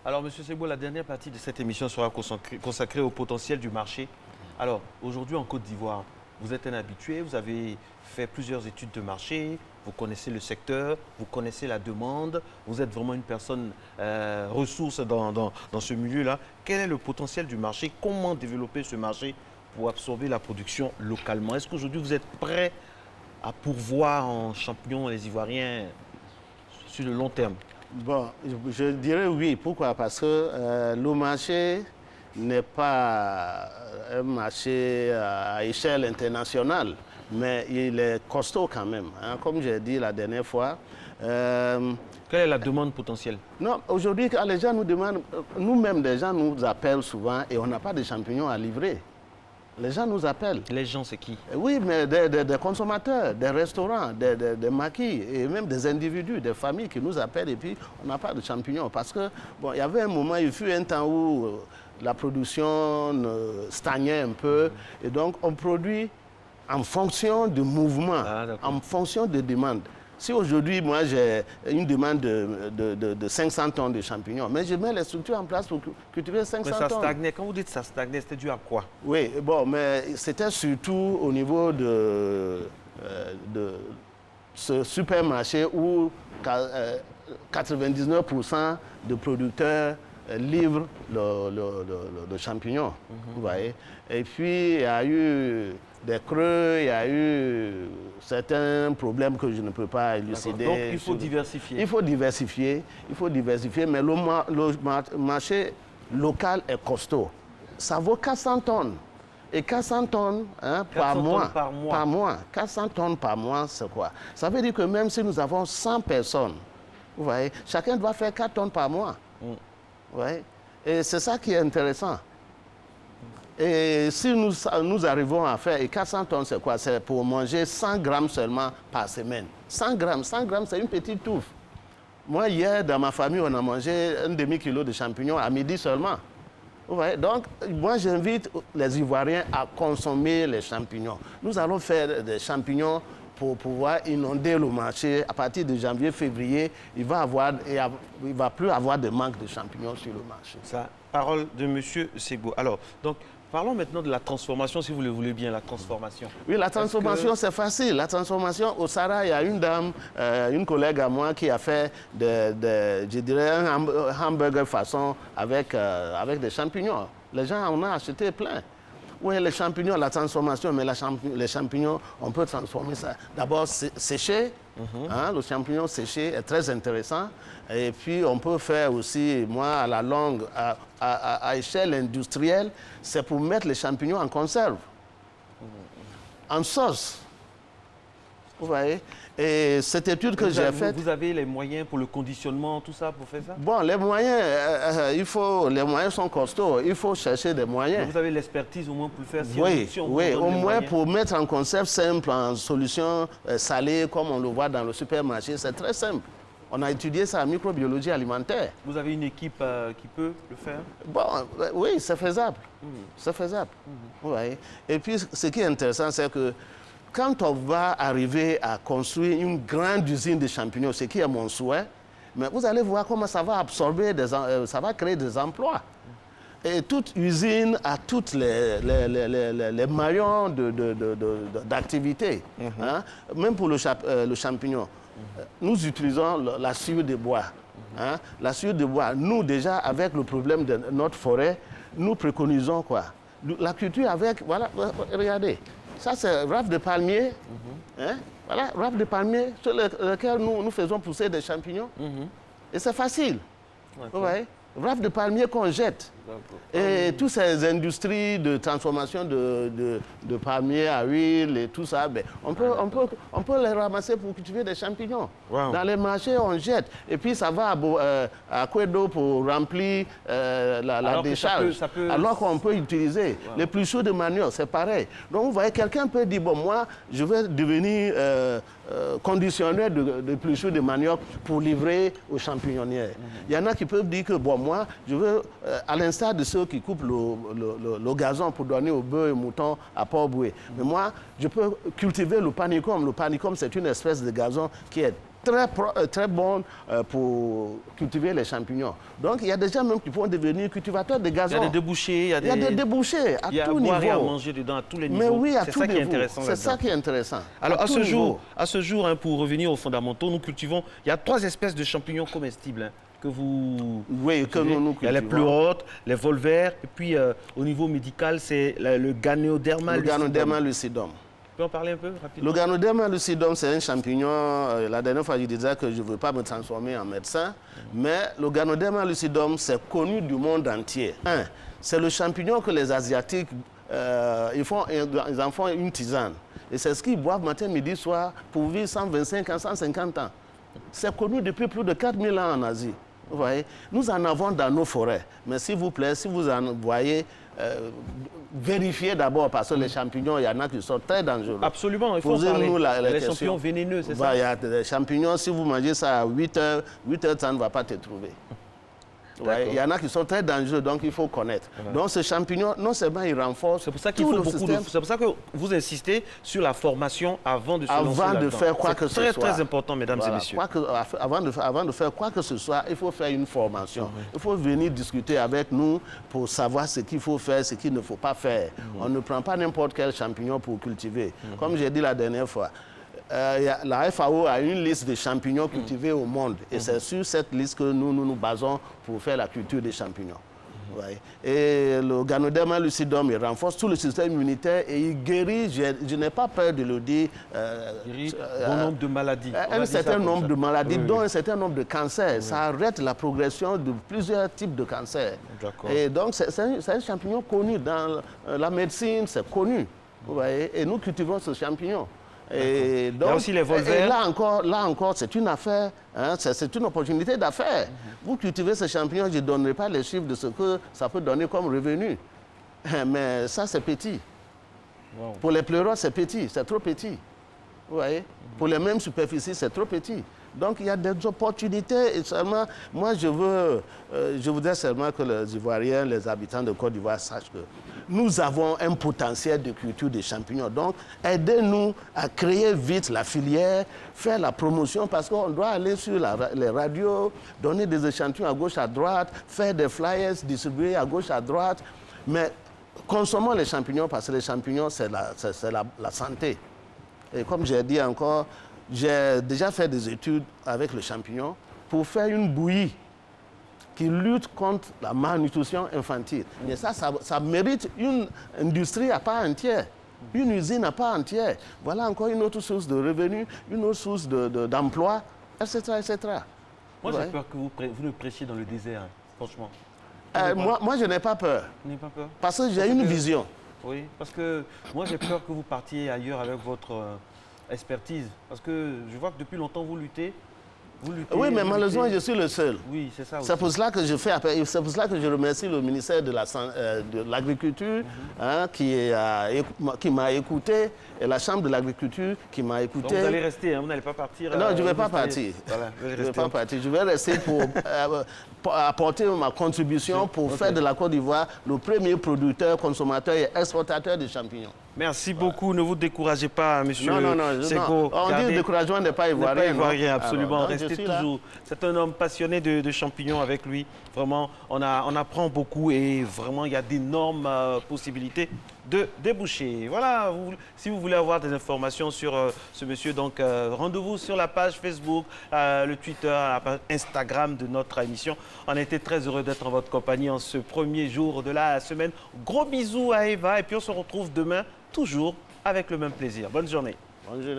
Alors, Monsieur Segbo, la dernière partie de cette émission sera consacrée au potentiel du marché. Alors, aujourd'hui en Côte d'Ivoire, vous êtes un habitué, vous avez fait plusieurs études de marché, vous connaissez le secteur, vous connaissez la demande, vous êtes vraiment une personne ressource dans ce milieu-là. Quel est le potentiel du marché? Comment développer ce marché pour absorber la production localement? Est-ce qu'aujourd'hui vous êtes prêt à pourvoir en champignons les Ivoiriens sur le long terme? Bon, je dirais oui. Pourquoi? Parce que le marché n'est pas un marché à échelle internationale, mais il est costaud quand même, hein. Comme j'ai dit la dernière fois. Quelle est la demande potentielle? Non, aujourd'hui, quand les gens nous demandent, nous-mêmes, des gens nous appellent souvent et on n'a pas de champignons à livrer. Les gens nous appellent. Les gens, c'est qui? Oui, mais des consommateurs, des restaurants, des maquis et même des individus, des familles qui nous appellent et puis on n'a pas de champignons. Parce que, bon, il y avait un moment, il fut un temps où la production stagnait un peu et donc on produit en fonction du mouvement, en fonction de demande. Si aujourd'hui, moi, j'ai une demande de 500 tonnes de champignons, mais je mets les structures en place pour cultiver 500 tonnes. Mais ça stagnait. Quand vous dites ça stagnait, c'était dû à quoi? Oui, bon, mais c'était surtout au niveau de ce supermarché où 99% de producteurs livrent le champignon, vous voyez. Et puis, il y a eu des creux, il y a eu certains problèmes que je ne peux pas élucider. Donc, il faut diversifier. Il faut diversifier, mais le marché local est costaud. Ça vaut 400 tonnes. Et 400 tonnes par mois. 400 tonnes par mois, c'est quoi? Ça veut dire que même si nous avons 100 personnes, vous voyez, chacun doit faire 4 tonnes par mois. Vous voyez? Et c'est ça qui est intéressant. Et si nous arrivons à faire, et 400 tonnes, c'est quoi? C'est pour manger 100 grammes seulement par semaine. 100 grammes, c'est une petite touffe. Moi, hier, dans ma famille, on a mangé un demi-kilo de champignons à midi seulement. Vous voyez? Donc, moi, j'invite les Ivoiriens à consommer les champignons. Nous allons faire des champignons pour pouvoir inonder le marché. À partir de janvier, février, il va plus avoir de manque de champignons sur le marché. Ça, parole de M. Segbo. Alors, donc, parlons maintenant de la transformation, si vous le voulez bien, la transformation. Oui, la transformation, c'est facile. La transformation, au Sahara, il y a une dame, une collègue à moi qui a fait, je dirais, un hamburger façon avec des champignons. Les gens en ont acheté plein. Oui, les champignons, la transformation, mais les champignons, on peut transformer ça. D'abord, sécher. Le champignon séché est très intéressant. Et puis, on peut faire aussi, moi, à la longue, à échelle industrielle, c'est pour mettre les champignons en conserve, en sauce. Vous voyez? Et cette étude que j'ai faite... Vous avez les moyens pour le conditionnement, tout ça, pour faire ça? Bon, les moyens, les moyens sont costauds. Il faut chercher des moyens. Mais vous avez l'expertise au moins pour le faire? Si oui, au moins pour mettre en conserve simple, en solution salée, comme on le voit dans le supermarché, c'est très simple. On a étudié ça en microbiologie alimentaire. Vous avez une équipe qui peut le faire? Bon, oui, c'est faisable. C'est faisable. Vous voyez? Et puis, ce qui est intéressant, c'est que quand on va arriver à construire une grande usine de champignons, ce qui est mon souhait, mais vous allez voir comment ça va absorber, ça va créer des emplois. Et toute usine a tous les maillons d'activité. Même pour le champignon. Nous utilisons la sciure de bois. La sciure de bois, nous déjà, avec le problème de notre forêt, nous préconisons quoi? La culture avec, voilà, regardez. Ça, c'est rafle de palmier. Voilà, rafle de palmier sur lequel nous faisons pousser des champignons. Et c'est facile. Vous voyez? Rafle de palmier qu'on jette. Et toutes ces industries de transformation de palmier à huile et tout ça, ben, on peut les ramasser pour cultiver des champignons. Dans les marchés, on jette. Et puis ça va à Kwedo pour remplir la décharge. Alors qu'on peut utiliser. Les plus chauds de manioc, c'est pareil. Donc vous voyez, quelqu'un peut dire, bon, moi, je vais devenir conditionneur de plus chauds de manioc pour livrer aux champignonnières. Il y en a qui peuvent dire que, bon, moi, je veux, à l'instar de ceux qui coupent le gazon pour donner aux bœufs et aux moutons à Port-Boué. Mais moi, je peux cultiver le panicum. Le panicum, c'est une espèce de gazon qui est très bonnes pour cultiver les champignons. Donc, il y a des gens même qui vont devenir cultivateurs de gazon. Il y a des débouchés, il y a des débouchés à tout niveau. Il y a à boire et à manger dedans à tous les niveaux. Mais oui, à tous les niveaux. C'est ça qui est intéressant. Alors, à ce jour, hein, pour revenir aux fondamentaux, nous cultivons, il y a 3 espèces de champignons comestibles. Hein, que vous... Oui, que nous cultivons. Il y a les pleurotes, les volvers, et puis au niveau médical, c'est le Ganoderma lucidum. Le Ganoderma lucidum. Tu peux en parler un peu rapidement? Le Ganoderma lucidum, c'est un champignon. La dernière fois, je disais que je ne veux pas me transformer en médecin, mais le Ganoderma lucidum, c'est connu du monde entier. C'est le champignon que les Asiatiques, ils en font une tisane. Et c'est ce qu'ils boivent matin, midi, soir pour vivre 125 ans, 150 ans. C'est connu depuis plus de 4000 ans en Asie. Vous voyez, nous en avons dans nos forêts. Mais s'il vous plaît, si vous en voyez, vérifiez d'abord, parce que les champignons, il y en a qui sont très dangereux. Absolument, il faut en parler. Les champignons vénéneux, c'est ça? Il y a des champignons, si vous mangez ça à 8 heures, ça ne va pas te trouver. Ouais, il y en a qui sont très dangereux, donc il faut connaître. Donc ce champignon, non seulement il renforce c'est pour ça qu'il faut beaucoup de... C'est pour ça que vous insistez sur la formation avant de se lancer avant de faire quoi que ce soit. C'est très important, mesdames et messieurs. Avant de faire quoi que ce soit, il faut faire une formation. Il faut venir discuter avec nous pour savoir ce qu'il faut faire, ce qu'il ne faut pas faire. On ne prend pas n'importe quel champignon pour cultiver. Comme j'ai dit la dernière fois, la FAO a une liste de champignons cultivés au monde. Et c'est sur cette liste que nous basons pour faire la culture des champignons. Ouais. Et le Ganoderma lucidum, il renforce tout le système immunitaire et il guérit, je n'ai pas peur de le dire, bon nombre de maladies. Un certain nombre de maladies, dont un certain nombre de cancers. Ça arrête la progression de plusieurs types de cancers. Et donc, c'est un champignon connu dans la médecine, c'est connu. Vous voyez, et nous cultivons ce champignon. Et donc, il y a aussi les volvers. Et là encore, c'est une affaire, hein, c'est une opportunité d'affaires. Vous cultivez ce champignon, je ne donnerai pas les chiffres de ce que ça peut donner comme revenu. Mais ça, c'est petit. Wow. Pour les pleurotes, c'est petit, c'est trop petit. Vous voyez? Pour les mêmes superficies, c'est trop petit. Donc, il y a des opportunités. Et seulement, moi, je voudrais seulement que les Ivoiriens, les habitants de Côte d'Ivoire sachent que nous avons un potentiel de culture des champignons. Donc, aidez-nous à créer vite la filière, faire la promotion, parce qu'on doit aller sur les radios, donner des échantillons à gauche, à droite, faire des flyers, distribuer à gauche, à droite. Mais consommons les champignons, parce que les champignons, c'est la santé. Et comme j'ai dit encore, j'ai déjà fait des études avec le champignon pour faire une bouillie qui lutte contre la malnutrition infantile. Et ça mérite une industrie à part entière, une usine à part entière. Voilà encore une autre source de revenus, une autre source d'emploi, etc., etc. Moi, j'ai peur que vous ne prêchiez dans le désert, hein, franchement. Moi, je n'ai pas peur. Vous n'avez pas peur? Parce que j'ai une vision. Oui, parce que moi, j'ai peur que vous partiez ailleurs avec votre expertise. Parce que je vois que depuis longtemps, vous luttez. Oui, mais malheureusement, je suis le seul. Oui, c'est ça aussi. C'est pour cela que c'est pour cela que je remercie le ministère de l'Agriculture qui m'a écouté et la Chambre de l'Agriculture qui m'a écouté. Donc vous allez rester, hein, vous n'allez pas partir. Non, je ne vais pas partir. Voilà, je ne vais pas partir. Je vais rester pour apporter ma contribution pour faire de la Côte d'Ivoire le premier producteur, consommateur et exportateur de champignons. Merci beaucoup. Ne vous découragez pas, monsieur Seko. On dit que le découragement n'est pas ivoirien. N'est pas ivoirien, absolument. Restez toujours. C'est un homme passionné de champignons avec lui. Vraiment, on apprend beaucoup et vraiment, il y a d'énormes possibilités de déboucher. Voilà, si vous voulez avoir des informations sur ce monsieur, donc rendez-vous sur la page Facebook, le Twitter, la page Instagram de notre émission. On a été très heureux d'être en votre compagnie en ce premier jour de la semaine. Gros bisous à Eva et puis on se retrouve demain, toujours avec le même plaisir. Bonne journée. Bonne journée.